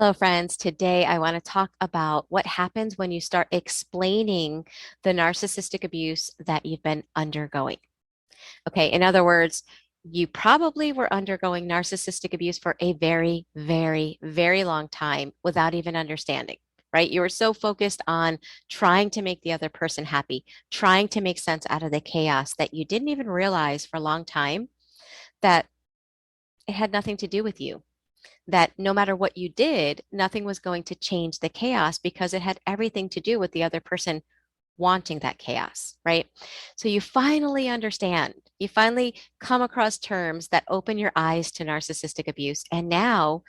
Hello, friends. Today, I want to talk about what happens when you start explaining the narcissistic abuse that you've been undergoing. Okay, in other words, you probably were undergoing narcissistic abuse for a very, very, very long time without even understanding, right? You were so focused on trying to make the other person happy, trying to make sense out of the chaos that you didn't even realize for a long time that it had nothing to do with you, that no matter what you did, nothing was going to change the chaos because it had everything to do with the other person wanting that chaos, right? So you finally understand, you finally come across terms that open your eyes to narcissistic abuse. And now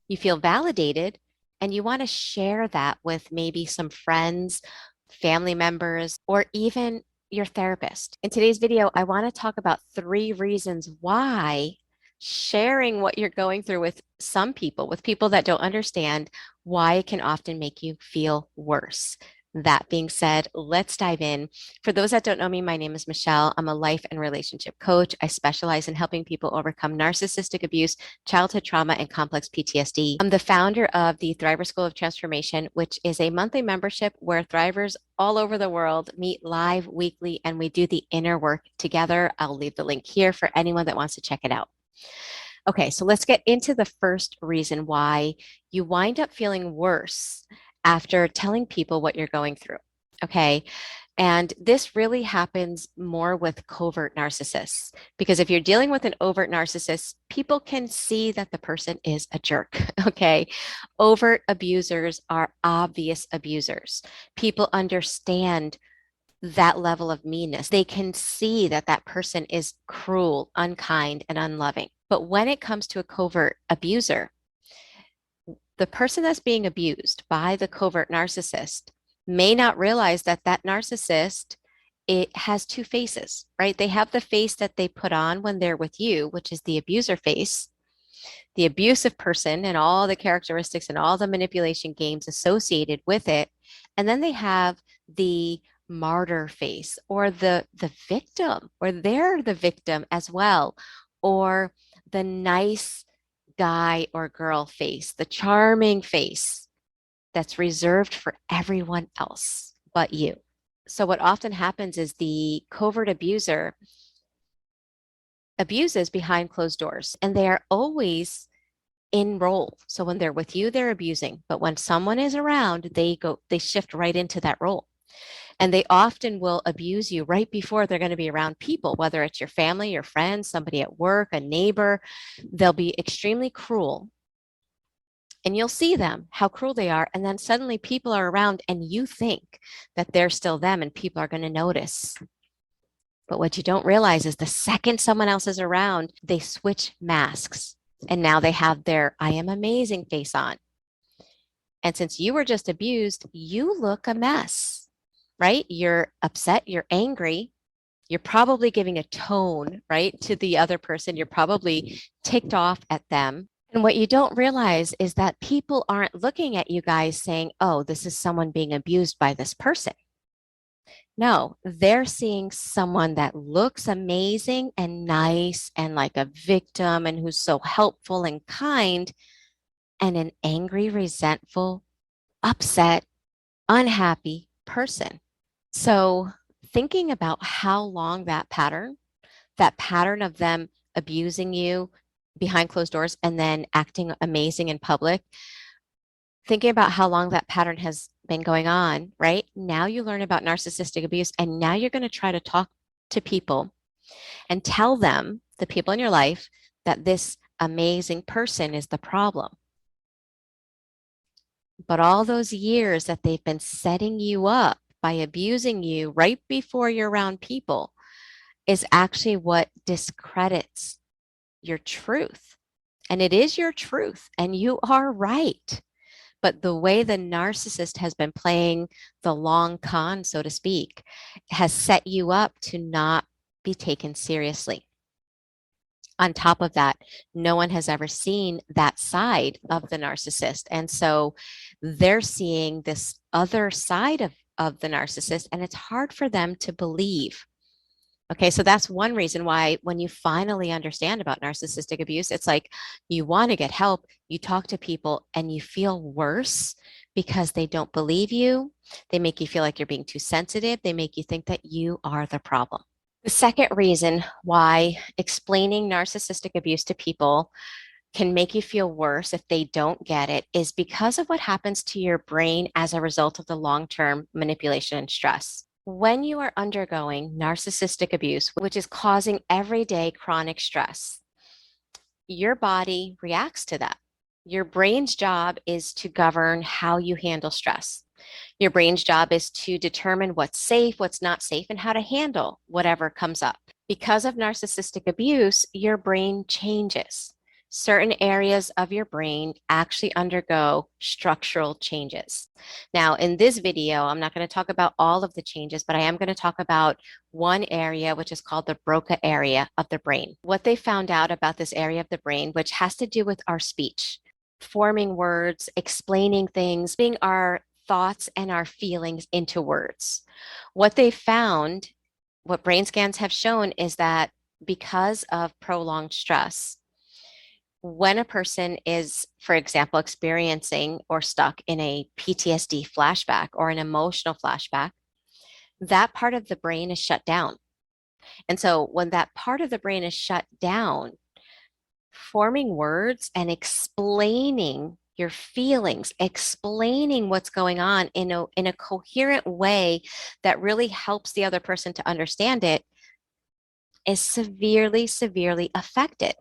you feel validated and you want to share that with maybe some friends, family members, or even your therapist. In today's video, I want to talk about 3 reasons why sharing what you're going through with some people, with people that don't understand, why it can often make you feel worse. That being said, let's dive in. For those that don't know me, my name is Michele. I'm a life and relationship coach. I specialize in helping people overcome narcissistic abuse, childhood trauma, and complex PTSD. I'm the founder of the Thriver School of Transformation, which is a monthly membership where Thrivers all over the world meet live weekly and we do the inner work together. I'll leave the link here for anyone that wants to check it out. Okay, so let's get into the first reason why you wind up feeling worse after telling people what you're going through. Okay. And this really happens more with covert narcissists, because if you're dealing with an overt narcissist, people can see that the person is a jerk. Okay. Overt abusers are obvious abusers. People understand that level of meanness. They can see that that person is cruel, unkind, and unloving. But when it comes to a covert abuser, the person that's being abused by the covert narcissist may not realize that that narcissist, it has 2 faces, right? They have the face that they put on when they're with you, which is the abuser face, the abusive person and all the characteristics and all the manipulation games associated with it. And then they have the martyr face, or the victim, or they're the victim as well, or the nice guy or girl face, the charming face that's reserved for everyone else but you. So what often happens is the covert abuser abuses behind closed doors, and they are always in role. So when they're with you, they're abusing, but when someone is around, they shift right into that role. And they often will abuse you right before they're going to be around people, whether it's your family, your friends, somebody at work, a neighbor. They'll be extremely cruel. And you'll see them, how cruel they are. And then suddenly people are around and you think that they're still them and people are going to notice. But what you don't realize is the second someone else is around, they switch masks. And now they have their I am amazing face on. And since you were just abused, you look a mess, right? You're upset, you're angry. You're probably giving a tone, right, to the other person. You're probably ticked off at them. And what you don't realize is that people aren't looking at you guys saying, oh, this is someone being abused by this person. No, they're seeing someone that looks amazing and nice and like a victim and who's so helpful and kind, and an angry, resentful, upset, unhappy person. So thinking about how long that pattern of them abusing you behind closed doors and then acting amazing in public, thinking about how long that pattern has been going on, right? Now you learn about narcissistic abuse, and now you're going to try to talk to people and tell them, the people in your life, that this amazing person is the problem. But all those years that they've been setting you up by abusing you right before you're around people is actually what discredits your truth. And it is your truth, and you are right. But the way the narcissist has been playing the long con, so to speak, has set you up to not be taken seriously. On top of that, no one has ever seen that side of the narcissist. And so they're seeing this other side of the narcissist, and it's hard for them to believe. Okay, so that's one reason why when you finally understand about narcissistic abuse, it's like you want to get help, you talk to people, and you feel worse because they don't believe you. They make you feel like you're being too sensitive. They make you think that you are the problem. The second reason why explaining narcissistic abuse to people can make you feel worse if they don't get it is because of what happens to your brain as a result of the long-term manipulation and stress. When you are undergoing narcissistic abuse, which is causing everyday chronic stress, your body reacts to that. Your brain's job is to govern how you handle stress. Your brain's job is to determine what's safe, what's not safe, and how to handle whatever comes up. Because of narcissistic abuse, your brain changes. Certain areas of your brain actually undergo structural changes. Now, in this video, I'm not going to talk about all of the changes, but I am going to talk about one area, which is called the Broca area of the brain. What they found out about this area of the brain, which has to do with our speech, forming words, explaining things, being our thoughts and our feelings into words. What they found, what brain scans have shown, is that because of prolonged stress, when a person is, for example, experiencing or stuck in a PTSD flashback or an emotional flashback, that part of the brain is shut down. And so when that part of the brain is shut down, forming words and explaining your feelings, explaining what's going on in a coherent way that really helps the other person to understand it is severely, severely affected.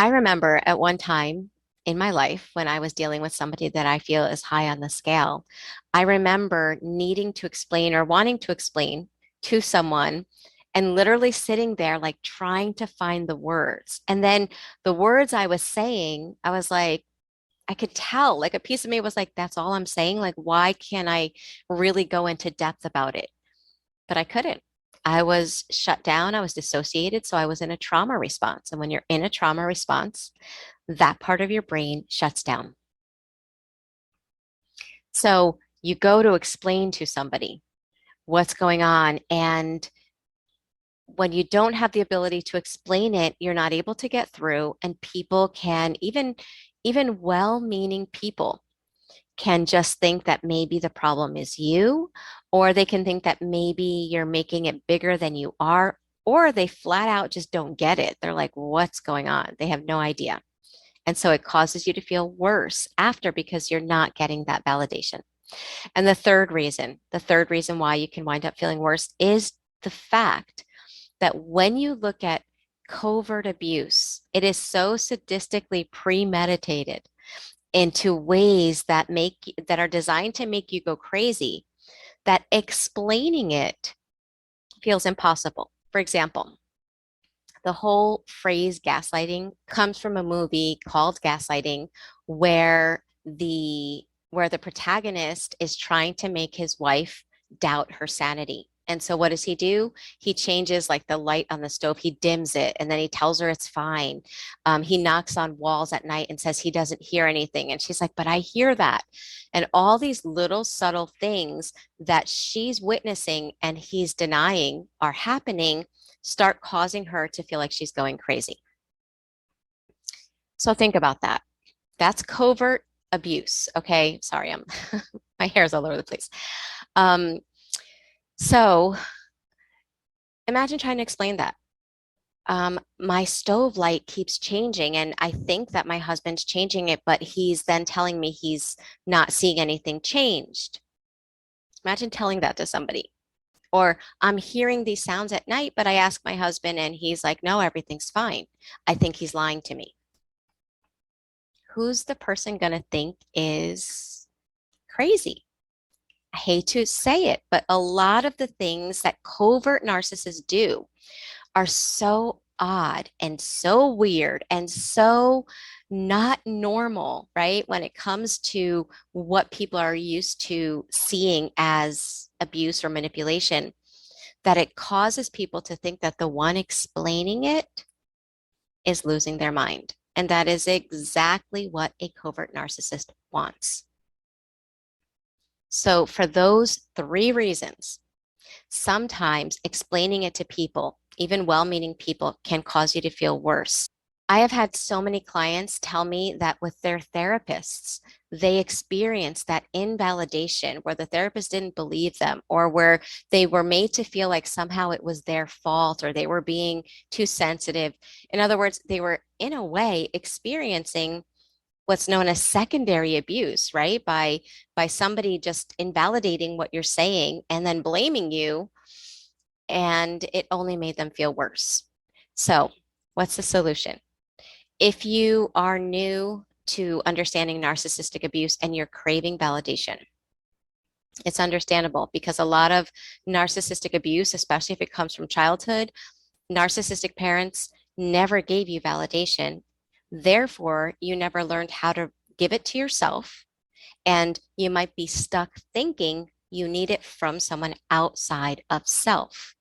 I remember at one time in my life when I was dealing with somebody that I feel is high on the scale, I remember needing to explain or wanting to explain to someone and literally sitting there like trying to find the words. And then the words I was saying, I was like, I could tell, like a piece of me was like, that's all I'm saying. Like, why can't I really go into depth about it? But I couldn't. I was shut down. I was dissociated. So I was in a trauma response. And when you're in a trauma response, that part of your brain shuts down. So you go to explain to somebody what's going on. And when you don't have the ability to explain it, you're not able to get through. And people can, even well-meaning people, can just think that maybe the problem is you, or they can think that maybe you're making it bigger than you are, or they flat out just don't get it. They're like, what's going on? They have no idea. And so it causes you to feel worse after because you're not getting that validation. And the third reason why you can wind up feeling worse is the fact that when you look at covert abuse, it is so sadistically premeditated into ways that are designed to make you go crazy, that explaining it feels impossible. For example, the whole phrase gaslighting comes from a movie called Gaslighting, where the protagonist is trying to make his wife doubt her sanity. And so what does he do? He changes like the light on the stove, he dims it, and then he tells her it's fine. He knocks on walls at night and says he doesn't hear anything. And she's like, but I hear that. And all these little subtle things that she's witnessing and he's denying are happening start causing her to feel like she's going crazy. So think about that. That's covert abuse. Okay. Sorry, I'm my hair's all over the place. Um, so imagine trying to explain that. My stove light keeps changing, and I think that my husband's changing it, but he's then telling me he's not seeing anything changed. Imagine telling that to somebody. Or I'm hearing these sounds at night, but I ask my husband and he's like, no, everything's fine. I think he's lying to me. Who's the person going to think is crazy? I hate to say it, but a lot of the things that covert narcissists do are so odd and so weird and so not normal, right? When it comes to what people are used to seeing as abuse or manipulation, that it causes people to think that the one explaining it is losing their mind. And that is exactly what a covert narcissist wants. So for those three reasons, Sometimes explaining it to people, even well-meaning people, can cause you to feel worse. I have had so many clients tell me that with their therapists, they experienced that invalidation where the therapist didn't believe them or where they were made to feel like somehow it was their fault or they were being too sensitive. In other words, they were in a way experiencing what's known as secondary abuse, right? By somebody just invalidating what you're saying and then blaming you, and it only made them feel worse. So, what's the solution? If you are new to understanding narcissistic abuse and you're craving validation, it's understandable because a lot of narcissistic abuse, especially if it comes from childhood, narcissistic parents never gave you validation. Therefore, you never learned how to give it to yourself, and you might be stuck thinking you need it from someone outside of self.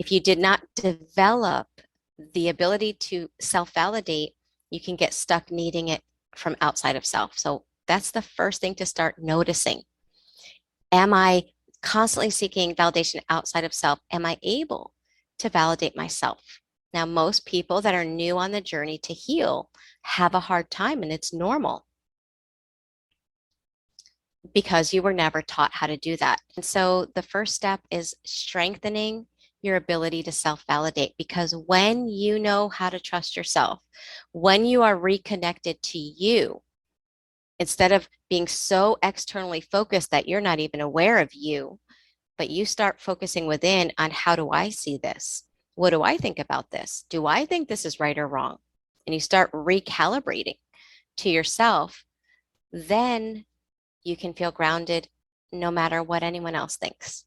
If you did not develop the ability to self validate, you can get stuck needing it from outside of self. So that's the first thing to start noticing. Am I constantly seeking validation outside of self? Am I able to validate myself? Now, most people that are new on the journey to heal have a hard time, and it's normal because you were never taught how to do that. And so the first step is strengthening your ability to self-validate, because when you know how to trust yourself, when you are reconnected to you, instead of being so externally focused that you're not even aware of you, but you start focusing within on how do I see this? What do I think about this? Do I think this is right or wrong? And you start recalibrating to yourself, then you can feel grounded no matter what anyone else thinks.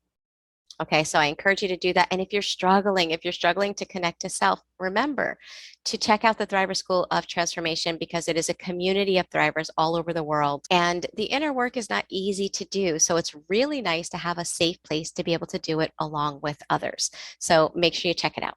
Okay, so I encourage you to do that. And if you're struggling to connect to self, remember to check out the Thriver School of Transformation, because it is a community of thrivers all over the world. And the inner work is not easy to do. So it's really nice to have a safe place to be able to do it along with others. So make sure you check it out.